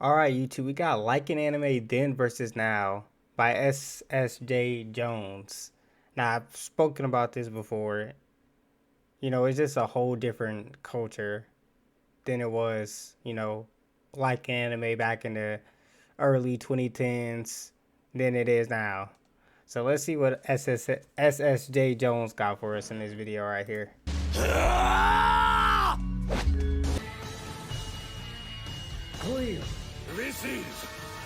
All right, YouTube, we got Like an Anime Then versus Now by SSJ Jones. Now, I've spoken about this before. It's just a whole different culture than it was, like anime back in the early 2010s than it is now. So let's see what SSJ Jones got for us in this video right here. Clear. This is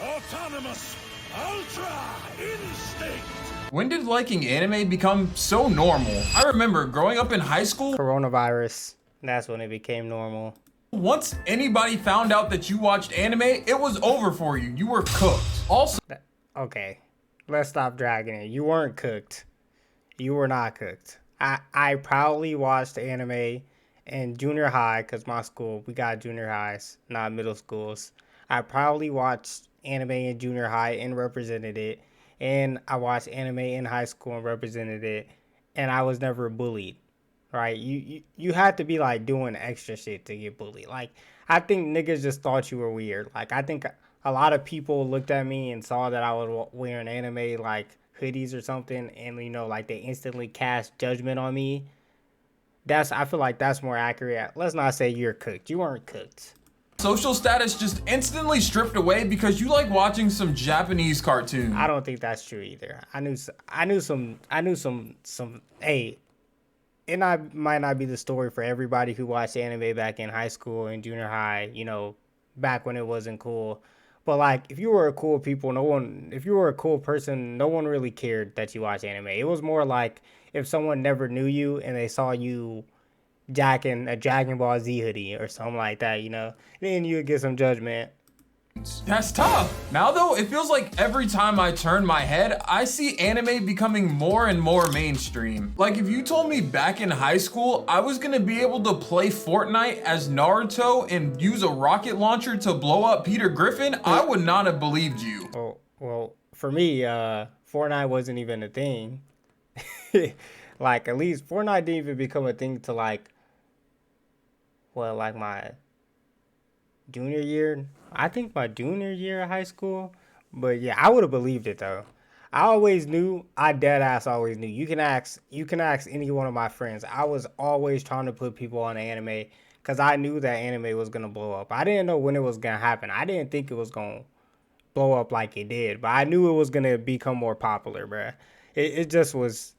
autonomous Ultra Instinct. When did liking anime become so normal? I remember growing up in high school. Coronavirus. That's when it became normal. Once anybody found out that you watched anime, it was over for you. You were cooked. Also, Okay, let's stop dragging it. You weren't cooked. You were not cooked. I proudly watched anime in junior high because my school, we got junior highs, not middle schools. I proudly watched anime in junior high and represented it. And I watched anime in high school and represented it. And I was never bullied, right? You had to be like doing extra shit to get bullied. Like, I think niggas just thought you were weird. Like, I think a lot of people looked at me and saw that I was wearing anime like hoodies or something, and like they instantly cast judgment on me. I feel like that's more accurate. Let's not say you're cooked. You weren't cooked. social status just instantly stripped away because you like watching some Japanese cartoon. I don't think that's true either. I knew some. Hey, might not be the story for everybody who watched anime back in high school and junior high. Back when it wasn't cool. But like, if you were a cool if you were a cool person, no one really cared that you watched anime. It was more like if someone never knew you and they saw you jacking a Dragon Ball Z hoodie or something like that, then you would get some judgment. That's tough. Now though, it feels like every time I turn my head, I see anime becoming more and more mainstream. Like if you told me back in high school, I was gonna be able to play Fortnite as Naruto and use a rocket launcher to blow up Peter Griffin, I would not have believed you. Well, for me, Fortnite wasn't even a thing. Like, at least Fortnite didn't even become a thing to like my junior year. I think my junior year of high school. But yeah, I would have believed it though. I dead ass always knew. You can ask any one of my friends. I was always trying to put people on anime because I knew that anime was gonna blow up. I didn't know when it was gonna happen. I didn't think it was gonna blow up like it did, but I knew it was gonna become more popular, bruh. It just was.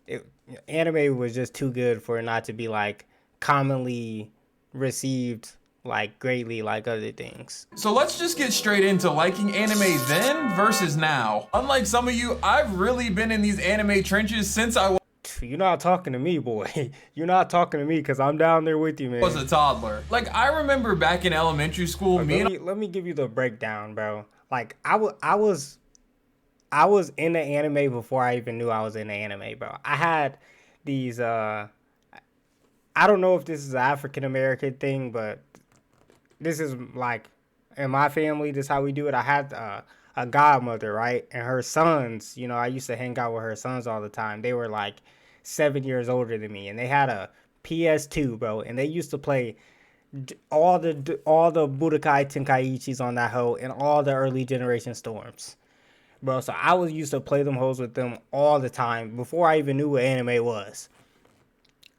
Anime was just too good for it not to be like commonly received like greatly like other things. So let's just get straight into liking anime then versus now. Unlike some of you, I've really been in these anime trenches since I You're not talking to me, boy. You're not talking to me because I'm down there with you, man. was a toddler. Like I remember back in elementary school, Let me give you the breakdown, bro. Like I was in the anime before I even knew I was in the anime, bro. I had these I don't know if this is an African American thing, but this is like in my family, this is how we do it. I had a godmother, right? And her sons, I used to hang out with her sons all the time. They were like 7 years older than me, and they had a PS2, bro, and they used to play all the Budokai Tenkaichis on that hoe and all the early generation storms. Bro, so I was used to play them hoes with them all the time before I even knew what anime was.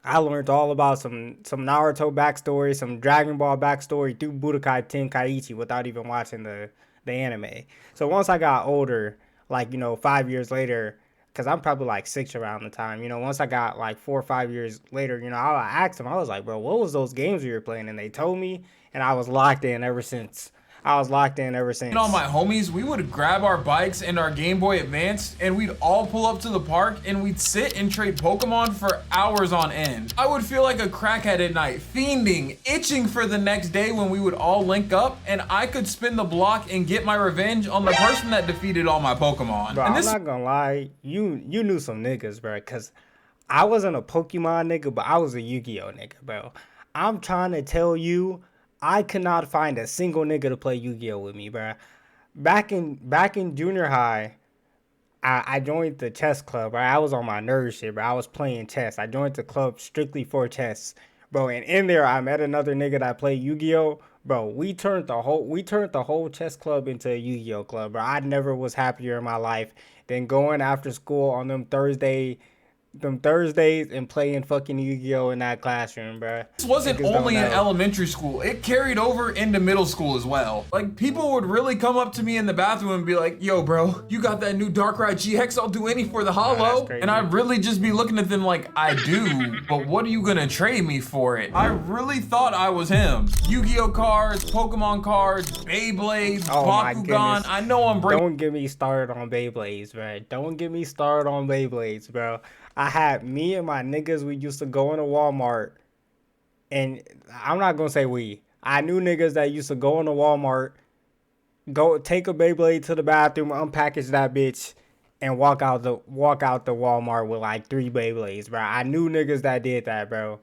I learned all about some Naruto backstory, some Dragon Ball backstory through Budokai Tenkaichi without even watching the anime. So once I got older, like, 5 years later, because I'm probably like 6 around the time, once I got like 4 or 5 years later, I asked them, I was like, bro, what was those games we were playing? And they told me, and I was locked in ever since. All my homies, we would grab our bikes and our Game Boy Advance and we'd all pull up to the park and we'd sit and trade Pokemon for hours on end. I would feel like a crackhead at night, fiending, itching for the next day when we would all link up and I could spin the block and get my revenge on the person that defeated all my Pokemon. Bro, and I'm not gonna lie, you knew some niggas, bro, because I wasn't a Pokemon nigga, but I was a Yu-Gi-Oh nigga, bro. I'm trying to tell you, I could not find a single nigga to play Yu-Gi-Oh with me, bro. Back in junior high, I joined the chess club, bro. I was on my nerd shit, bro. I was playing chess. I joined the club strictly for chess, bro. And in there, I met another nigga that played Yu-Gi-Oh, Bro, we turned the whole chess club into a Yu-Gi-Oh club, bro. I never was happier in my life than going after school on them Thursdays and playing fucking Yu-Gi-Oh in that classroom, bro. This wasn't Niggas don't only in know. elementary school, it carried over into middle school as well. Like, people would really come up to me in the bathroom and be like, yo, bro, you got that new Darkrai GX? I'll do any for the That's holo. crazy. And I'd really just be looking at them like, I do, but what are you gonna trade me for it? I really thought I was him. Yu-Gi-Oh cards, Pokemon cards, Beyblades, Oh my Bakugan. goodness. I know I'm breaking. Don't get me started on Beyblades, bro. Don't get me started on Beyblades, bro. I had me and my niggas, we used to go into Walmart, and I'm not gonna say we. I knew niggas that used to go into Walmart, go take a Beyblade to the bathroom, unpackage that bitch, and walk out the Walmart with like 3 Beyblades, bro. I knew niggas that did that, bro.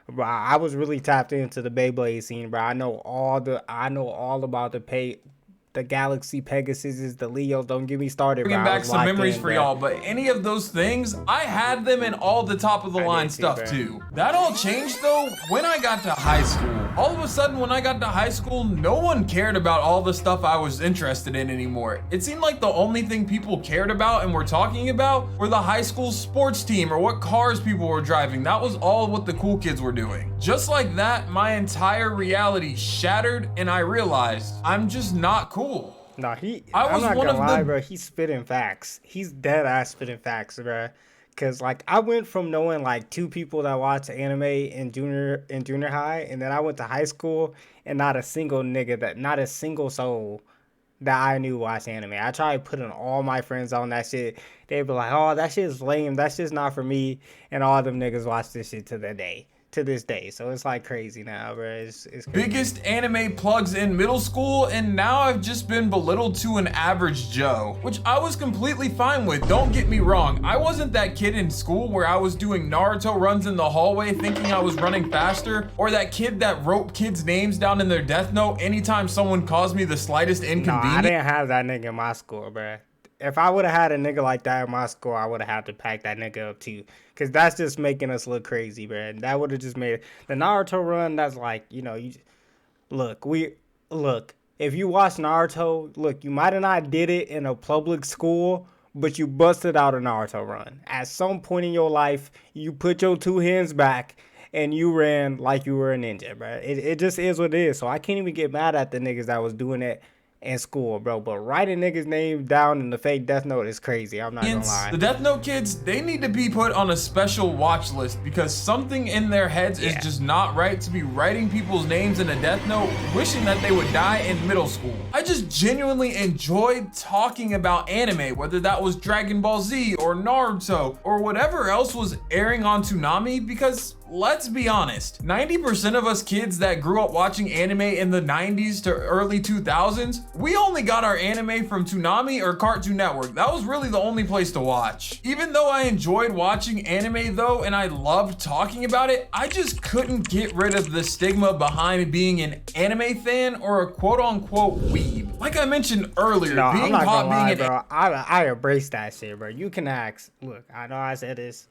Bro, I was really tapped into the Beyblade scene, bro. I know all about the Galaxy Pegasuses, the Leos. Don't get me started, bro. Bringing I back was some locked memories in, for bro. y'all, but any of those things, I had them in all the top of the line did too, stuff bro. too. That all changed though when I got to high school. All of a sudden, when I got to high school, no one cared about all the stuff I was interested in anymore. It seemed like the only thing people cared about and were talking about were the high school sports team or what cars people were driving. That was all what the cool kids were doing. Just like that, my entire reality shattered and I realized I'm just not cool. No, I was I'm not one gonna of lie, the- bro. He's spitting facts. He's dead ass spitting facts, bro. Cause like I went from knowing like 2 people that watch anime in junior high, and then I went to high school and not a single soul that I knew watched anime. I tried putting all my friends on that shit. They'd be like, "Oh, that shit's lame. That's just not for me." And all them niggas watch this shit to this day. So it's like crazy now, bro. It's crazy. Biggest anime plugs in middle school, and now I've just been belittled to an average Joe, which I was completely fine with. Don't get me wrong, I wasn't that kid in school where I was doing Naruto runs in the hallway thinking I was running faster, or that kid that wrote kids' names down in their death note anytime someone caused me the slightest No, I inconvenience. didn't have that nigga in my school, bro. If I would have had a nigga like that in my school, I would have had to pack that nigga up too. Cause that's just making us look crazy, bro. That would have just made the Naruto run. That's like, look. If you watch Naruto, look, you might have not did it in a public school, but you busted out a Naruto run. At some point in your life, you put your 2 hands back and you ran like you were a ninja, bro. It just is what it is. So I can't even get mad at the niggas that was doing it in school, bro. But writing niggas' name down in the fake Death Note is crazy. I'm not gonna lie. The Death Note kids, they need to be put on a special watch list because something in their heads is just not right to be writing people's names in a Death Note, wishing that they would die in middle school. I just genuinely enjoyed talking about anime, whether that was Dragon Ball Z or Naruto or whatever else was airing on Toonami, because let's be honest, 90% of us kids that grew up watching anime in the 90s to early 2000s, we only got our anime from Toonami or Cartoon Network. That was really the only place to watch. Even though I enjoyed watching anime though, and I loved talking about it, I just couldn't get rid of the stigma behind being an anime fan or a quote unquote weeb. Like I mentioned earlier, No, being I'm not caught gonna lie, being an bro. I embrace that shit, bro. You can ask. Look, I know I said this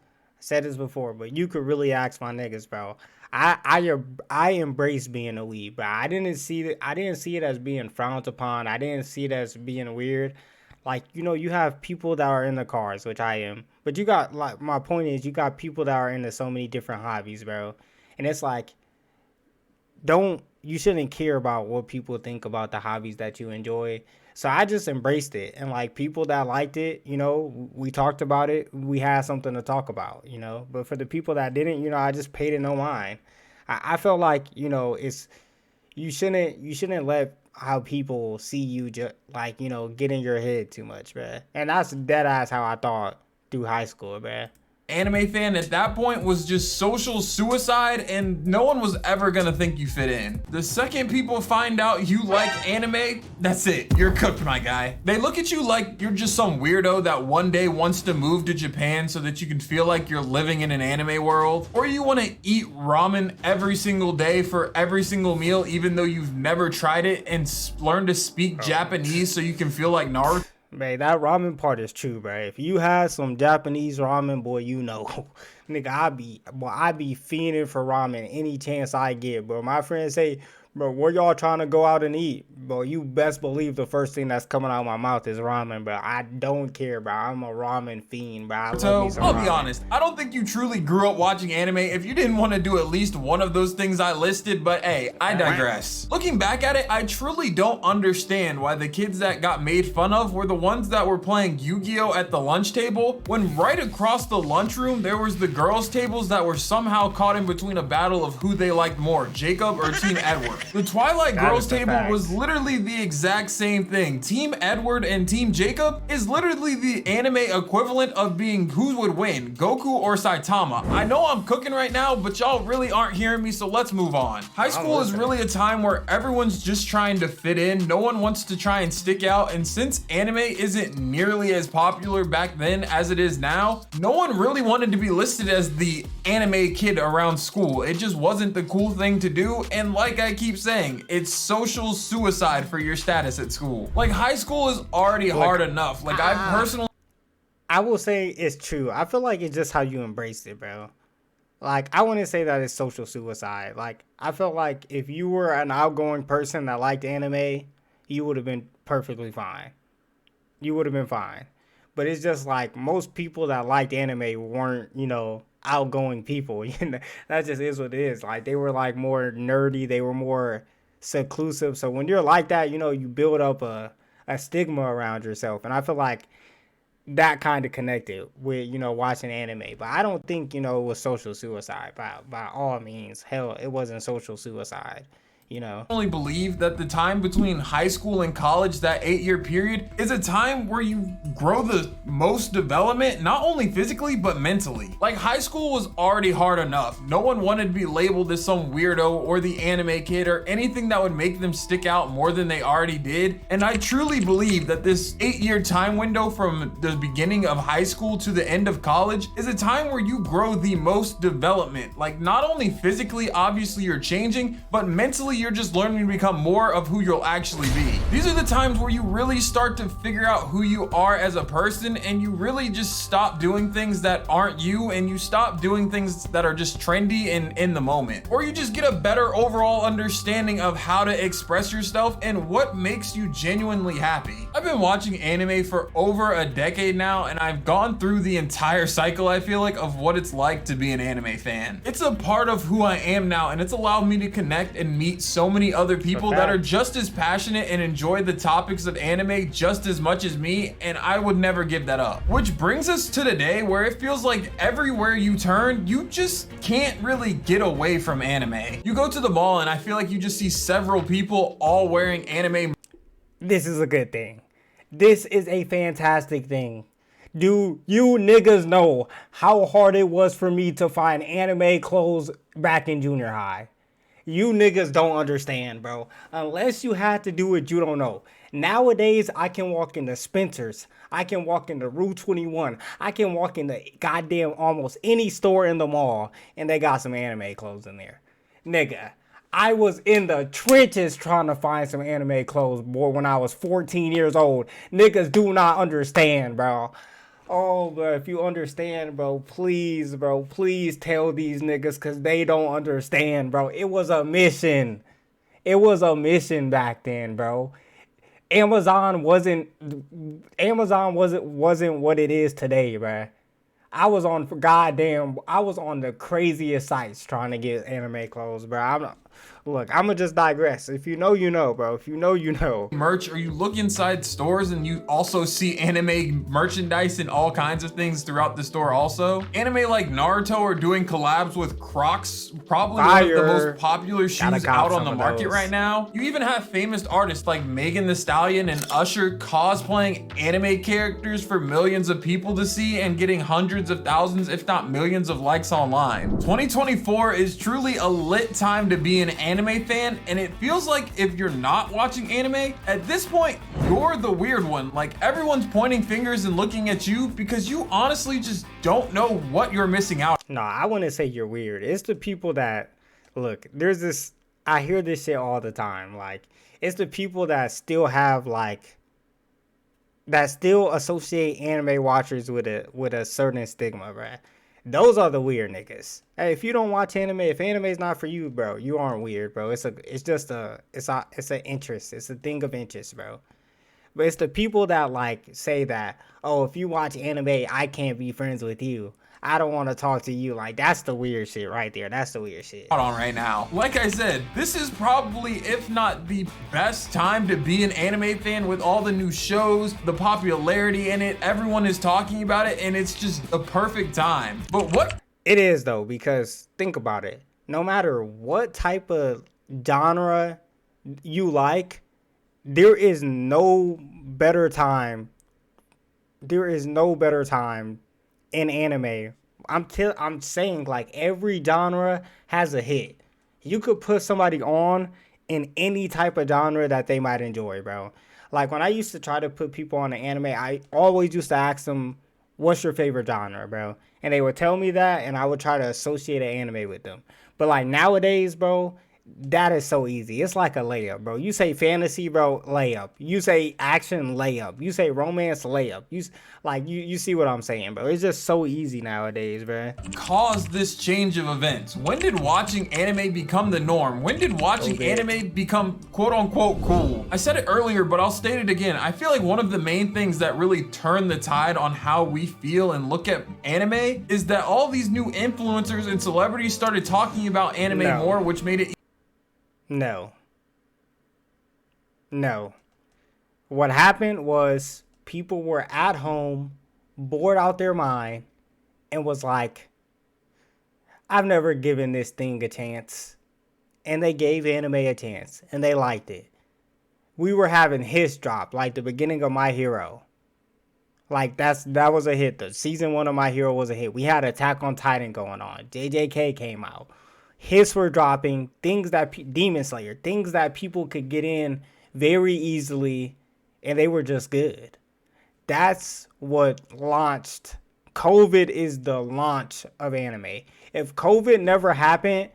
before, but you could really ask my niggas, bro. I embrace being a weeb, bro. I didn't see it as being frowned upon. I didn't see it as being weird. Like, you have people that are into cars, which I am. But you got, like, my point is, you got people that are into so many different hobbies, bro. And it's like, you shouldn't care about what people think about the hobbies that you enjoy. So I just embraced it. And like people that liked it, we talked about it. We had something to talk about, But for the people that didn't, I just paid it no mind. I felt like, you shouldn't let how people see you just like, get in your head too much, bruh. And that's dead ass how I thought through high school, bruh. anime fan at that point was just social suicide, and no one was ever gonna think you fit in. The second people find out you like anime, that's it, you're cooked, my guy. They look at you like you're just some weirdo that one day wants to move to Japan so that you can feel like you're living in an anime world, or you want to eat ramen every single day for every single meal even though you've never tried it, and learn to speak Japanese so you can feel like Naruto. Man, that ramen part is true, bro. If you had some Japanese ramen, boy, nigga, I be fiending for ramen any chance I get, bro. My friends say, Bro, where y'all trying to go out and eat? Bro, you best believe the first thing that's coming out of my mouth is ramen, bro. I don't care, bro. I'm a ramen fiend, bro. I love me So, some I'll ramen. be honest, I don't think you truly grew up watching anime if you didn't want to do at least one of those things I listed, but hey, I digress. Looking back at it, I truly don't understand why the kids that got made fun of were the ones that were playing Yu-Gi-Oh! At the lunch table, when right across the lunchroom there was the girls' tables that were somehow caught in between a battle of who they liked more, Jacob or Team Edward. The Twilight girls' table was literally the exact same thing. Team Edward and Team Jacob is literally the anime equivalent of being who would win, Goku or Saitama. I know I'm cooking right now, but y'all really aren't hearing me, so let's move on. High school is really a time where everyone's just trying to fit in. No one wants to try and stick out, and since anime isn't nearly as popular back then as it is now, no one really wanted to be listed as the anime kid around school. It just wasn't the cool thing to do, and like I keep saying, it's social suicide for your status at school. Like, high school is already hard enough. Like, I personally I will say it's true. I feel like it's just how you embraced it, bro. Like, I wouldn't say that it's social suicide. Like, I felt like if you were an outgoing person that liked anime, you would have been perfectly fine. You would have been fine. But it's just like most people that liked anime weren't, outgoing people. That just is what it is. Like, they were like more nerdy. They were more seclusive. So when you're like that, you build up a stigma around yourself. And I feel like that kind of connected with watching anime, but I don't think it was social suicide by all means. Hell, it wasn't social suicide. only believe that the time between high school and college, that 8-year period, is a time where you grow the most development, not only physically, but mentally. Like, high school was already hard enough. No one wanted to be labeled as some weirdo or the anime kid or anything that would make them stick out more than they already did. And I truly believe that this 8-year time window from the beginning of high school to the end of college is a time where you grow the most development. Like, not only physically, obviously you're changing, but mentally you're just learning to become more of who you'll actually be. These are the times where you really start to figure out who you are as a person, and you really just stop doing things that aren't you, and you stop doing things that are just trendy and in the moment. Or you just get a better overall understanding of how to express yourself and what makes you genuinely happy. I've been watching anime for over a decade now, and I've gone through the entire cycle, I feel like, of what it's like to be an anime fan. It's a part of who I am now, and it's allowed me to connect and meet so many other people that are just as passionate and enjoy the topics of anime just as much as me, and I would never give that up. Which brings us to today, where it feels like everywhere you turn, you just can't really get away from anime. You go to the mall and I feel like you just see several people all wearing anime. This is a good thing. This is a fantastic thing. Do you niggas know how hard it was for me to find anime clothes back in junior high? You niggas don't understand, bro. Unless you had to do it, you don't know. Nowadays, I can walk into Spencer's. I can walk into Rue 21. I can walk into goddamn almost any store in the mall, and they got some anime clothes in there. Nigga, I was in the trenches trying to find some anime clothes, boy, when I was 14 years old. Niggas do not understand, bro. Oh, bro, if you understand, bro, please tell these niggas, because they don't understand, bro. It was a mission. It was a mission back then, bro. Amazon wasn't what it is today, bro. I was on the craziest sites trying to get anime clothes, bro. Look, I'm gonna just digress. If you know, you know, bro. If you know, you know. Merch, or you look inside stores and you also see anime merchandise and all kinds of things throughout the store also. Anime like Naruto are doing collabs with Crocs, probably one of the most popular shoes out on the market right now. You even have famous artists like Megan Thee Stallion and Usher cosplaying anime characters for millions of people to see and getting hundreds of thousands, if not millions of likes online. 2024 is truly a lit time to be an anime fan, and it feels like if you're not watching anime, at this point, you're the weird one. Like, everyone's pointing fingers and looking at you because you honestly just don't know what you're missing out. No, I wouldn't say you're weird. It's the people that, look, I hear this shit all the time. Like, it's the people that still have, like, that still associate anime watchers with a certain stigma, bruh. Those are the weird niggas. Hey, if you don't watch anime, if anime's not for you, bro, you aren't weird, bro. It's an interest. It's a thing of interest, bro. But it's the people that like say that, oh, if you watch anime, I can't be friends with you. I don't want to talk to you. Like, that's the weird shit right there. That's the weird shit. On right now. Like I said, this is probably, if not the best time to be an anime fan with all the new shows, the popularity in it, everyone is talking about it, and it's just a perfect time. But what? It is, though, because think about it. No matter what type of genre you like, there is no better time. There is no better time in anime. I'm saying, like, every genre has a hit. You could put somebody on in any type of genre that they might enjoy, bro. Like, when I used to try to put people on the anime, I always used to ask them, what's your favorite genre, bro? And they would tell me that, and I would try to associate an anime with them. But, like, nowadays, bro, that is so easy. It's like a layup, bro. You say fantasy, bro, layup. You say action, layup. You say romance, layup. You see what I'm saying, bro. It's just so easy nowadays, bro. Caused this change of events? When did watching anime become the norm? When did watching anime become quote unquote cool? I said it earlier, but I'll state it again. I feel like one of the main things that really turned the tide on how we feel and look at anime is that all these new influencers and celebrities started talking about anime more, which made it No. What happened was people were at home, bored out their mind, and was like, I've never given this thing a chance. And they gave anime a chance, and they liked it. We were having hits drop, like the beginning of My Hero. Like, that was a hit. The season 1 of My Hero was a hit. We had Attack on Titan going on. JJK came out. Hits were dropping, Demon Slayer, things that people could get in very easily, and they were just good. That's what launched. COVID is the launch of anime. If COVID never happened,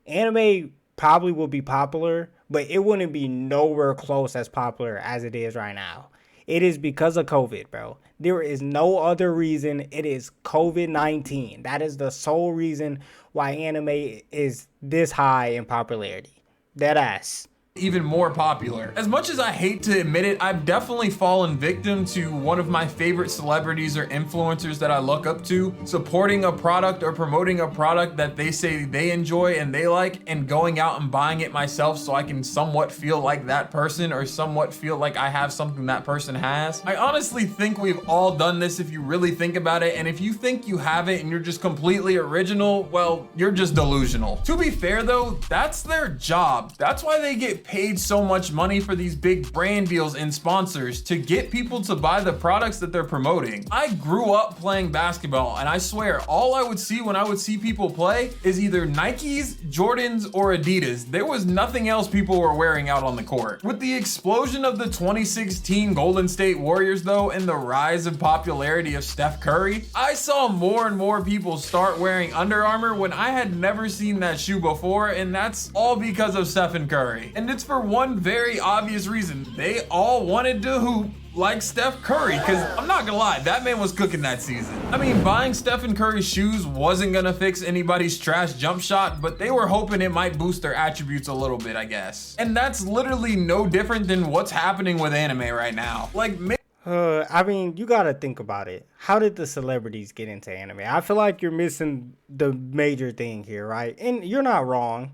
anime probably would be popular, but it wouldn't be nowhere close as popular as it is right now. It is because of COVID, bro. There is no other reason. It is COVID-19. That is the sole reason why anime is this high in popularity. Deadass. Even more popular. As much as I hate to admit it, I've definitely fallen victim to one of my favorite celebrities or influencers that I look up to, supporting a product or promoting a product that they say they enjoy and they like, and going out and buying it myself so I can somewhat feel like that person or somewhat feel like I have something that person has. I honestly think we've all done this if you really think about it, and if you think you haven't and you're just completely original, well, you're just delusional. To be fair though, that's their job. That's why they get paid so much money for these big brand deals and sponsors, to get people to buy the products that they're promoting. I grew up playing basketball, and I swear all I would see when I would see people play is either Nikes, Jordans, or Adidas. There was nothing else people were wearing out on the court. With the explosion of the 2016 Golden State Warriors though, and the rise of popularity of Steph Curry, I saw more and more people start wearing Under Armour when I had never seen that shoe before, and that's all because of Stephen Curry. And it's for one very obvious reason. They all wanted to hoop like Steph Curry, because I'm not gonna lie, that man was cooking that season. I mean, buying Stephen Curry's shoes wasn't gonna fix anybody's trash jump shot, but they were hoping it might boost their attributes a little bit, I guess. And that's literally no different than what's happening with anime right now. Like, I mean, you gotta think about it. How did the celebrities get into anime? I feel like you're missing the major thing here, right? And you're not wrong.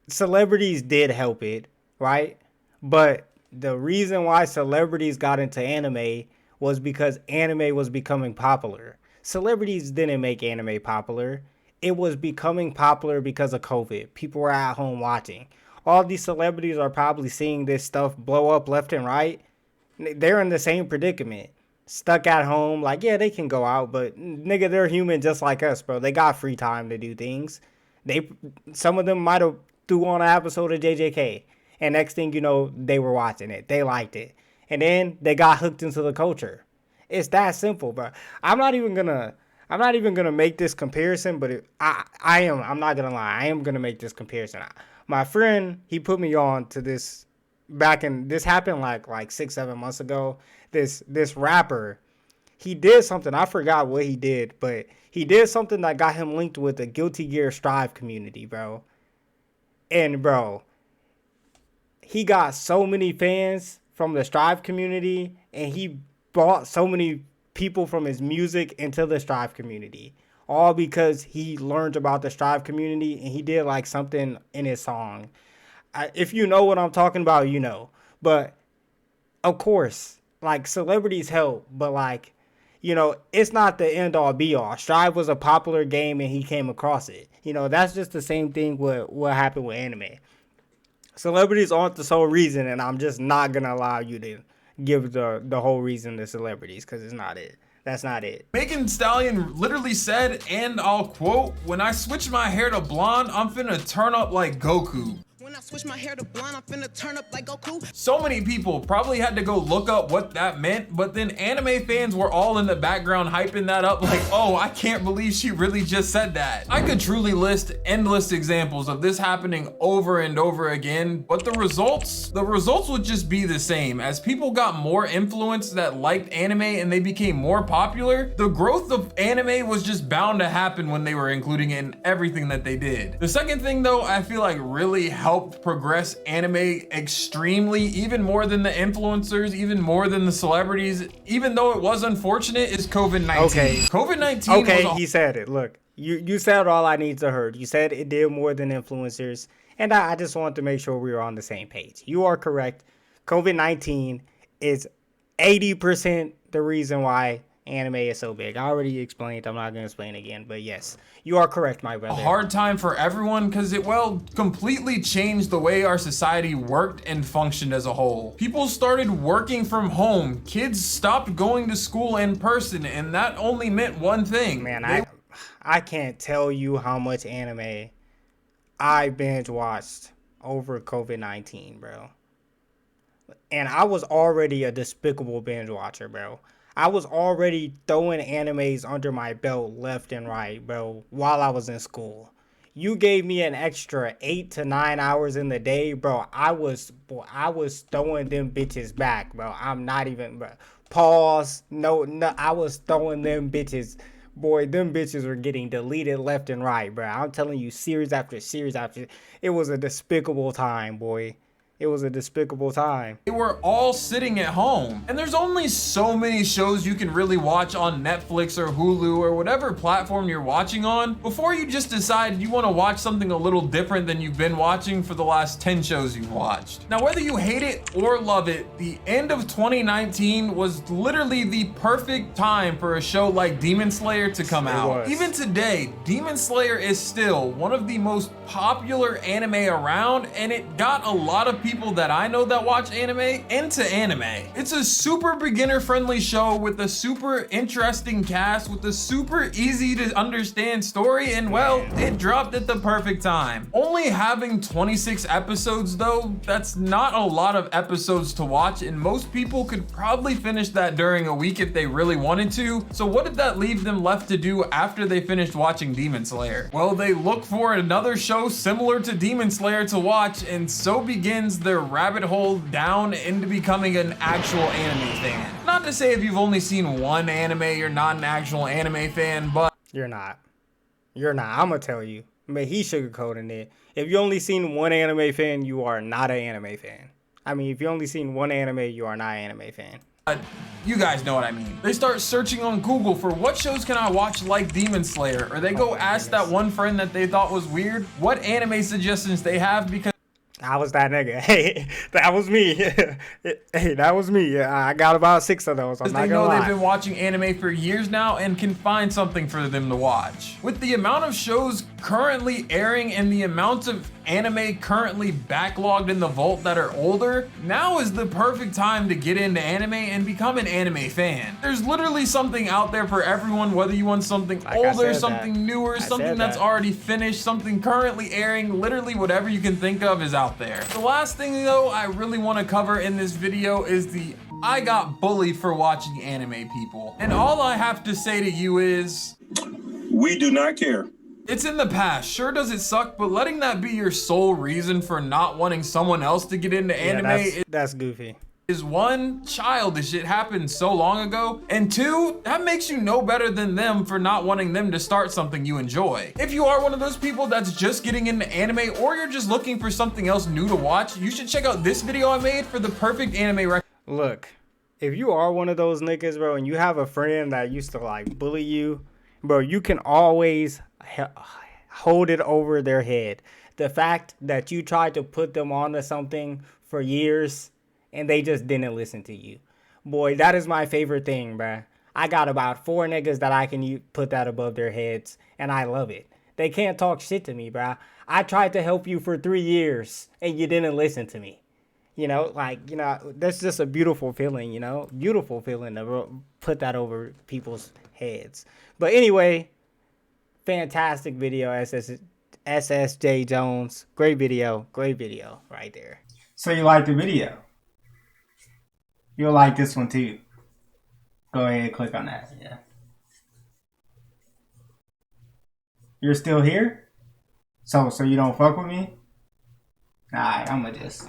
Celebrities did help it, right? But the reason why celebrities got into anime was because anime was becoming popular. Celebrities didn't make anime popular. It was becoming popular because of COVID. People were at home watching. All these celebrities are probably seeing this stuff blow up left and right. They're in the same predicament. Stuck at home. Like, yeah, they can go out, but nigga, they're human just like us, bro. They got free time to do things. Some of them might have threw on an episode of JJK. And next thing you know, they were watching it. They liked it. And then they got hooked into the culture. It's that simple, bro. I'm not even gonna make this comparison, but I'm not gonna lie. I am gonna make this comparison. My friend, he put me on to this this happened like 6-7 months ago. This rapper, he did something. I forgot what he did, but he did something that got him linked with the Guilty Gear Strive community, bro. And bro, he got so many fans from the Strive community, and he brought so many people from his music into the Strive community, all because he learned about the Strive community and he did like something in his song. If you know what I'm talking about, you know. But of course, like, celebrities help, but like, it's not the end all be all. Strive was a popular game and he came across it. That's just the same thing with what happened with anime. Celebrities aren't the sole reason, and I'm just not gonna allow you to give the whole reason to celebrities, because it's not it. That's not it. Megan Thee Stallion literally said, and I'll quote, "When I switch my hair to blonde, I'm finna turn up like Goku." When I switch my hair to blonde, I'm finna turn up like Goku. So many people probably had to go look up what that meant, but then anime fans were all in the background hyping that up like, oh, I can't believe she really just said that. I could truly list endless examples of this happening over and over again, but the results would just be the same. As people got more influence that liked anime and they became more popular, the growth of anime was just bound to happen when they were including it in everything that they did. The second thing though, I feel like really helped progress anime extremely, even more than the influencers, even more than the celebrities, even though it was unfortunate, is COVID-19. Okay. COVID-19 Okay, was he said it. Look, you said all I need to heard. You said it did more than influencers, and I just wanted to make sure we were on the same page. You are correct. COVID-19 is 80% the reason why anime is so big. I already explained. I'm not going to explain again, but yes, you are correct, my brother. a hard time for everyone because it, well, completely changed the way our society worked and functioned as a whole. People started working from home. Kids stopped going to school in person, and that only meant one thing. Man, I can't tell you how much anime I binge watched over COVID-19, bro. And I was already a despicable binge watcher, bro. I was already throwing animes under my belt left and right, bro, while I was in school. You gave me an extra 8 to 9 hours in the day, bro. I was throwing them bitches back, bro. I'm not even, bro. Pause. No, I was throwing them bitches. Boy, them bitches were getting deleted left and right, bro. I'm telling you, series after series after. It was a despicable time, boy. It was a despicable time. They were all sitting at home. And there's only so many shows you can really watch on Netflix or Hulu or whatever platform you're watching on before you just decide you want to watch something a little different than you've been watching for the last 10 shows you've watched. Now, whether you hate it or love it, the end of 2019 was literally the perfect time for a show like Demon Slayer to come out. Even today, Demon Slayer is still one of the most popular anime around, and it got a lot of people that I know that watch anime into anime. It's a super beginner friendly show with a super interesting cast, with a super easy to understand story, and well, it dropped at the perfect time. Only having 26 episodes though, that's not a lot of episodes to watch, and most people could probably finish that during a week if they really wanted to. So what did that leave them left to do after they finished watching Demon Slayer? Well, they look for another show similar to Demon Slayer to watch, and so begins their rabbit hole down into becoming an actual anime fan. Not to say if you've only seen one anime, you're not an actual anime fan, but You're not. I'm gonna tell you. Man, he's sugarcoating it. If you only seen one anime fan, you are not an anime fan. I mean, if you only seen one anime, you are not an anime fan. you guys know what I mean. They start searching on Google for what shows can I watch like Demon Slayer, or they go ask that one friend that they thought was weird what anime suggestions they have, because I was that nigga. Hey, that was me. Hey, that was me. I got about 6 of those. I'm not they gonna know lie. they've been watching anime for years now and can find something for them to watch. With the amount of shows currently airing and the amount of anime currently backlogged in the vault that are older, now is the perfect time to get into anime and become an anime fan. There's literally something out there for everyone, whether you want something Like older, something newer, something said that's that. already finished, something currently airing, literally whatever you can think of is out there. The last thing though I really want to cover in this video is the I got bullied for watching anime people. And all I have to say to you is, We do not care. it's in the past. Sure does it suck, but letting that be your sole reason for not wanting someone else to get into Yeah, anime that's goofy. is one, childish, it happened so long ago, and two, that makes you no better than them for not wanting them to start something you enjoy. If you are one of those people that's just getting into anime, or you're just looking for something else new to watch, you should check out this video I made for the perfect anime recommendation. Look, if you are one of those niggas, bro, and you have a friend that used to like bully you, bro, you can always hold it over their head. The fact that you tried to put them onto something for years and they just didn't listen to you. Boy, that is my favorite thing, bruh. I got about 4 niggas that I can put that above their heads, and I love it. They can't talk shit to me, bruh. I tried to help you for 3 years, and you didn't listen to me. You know, like, you know, that's just a beautiful feeling, you know? Beautiful feeling to put that over people's heads. But anyway, fantastic video, SSJ Jones. Great video right there. So you like the video? You'll like this one too. Go ahead and click on that. Yeah. You're still here? So you don't fuck with me? Alright, I'ma just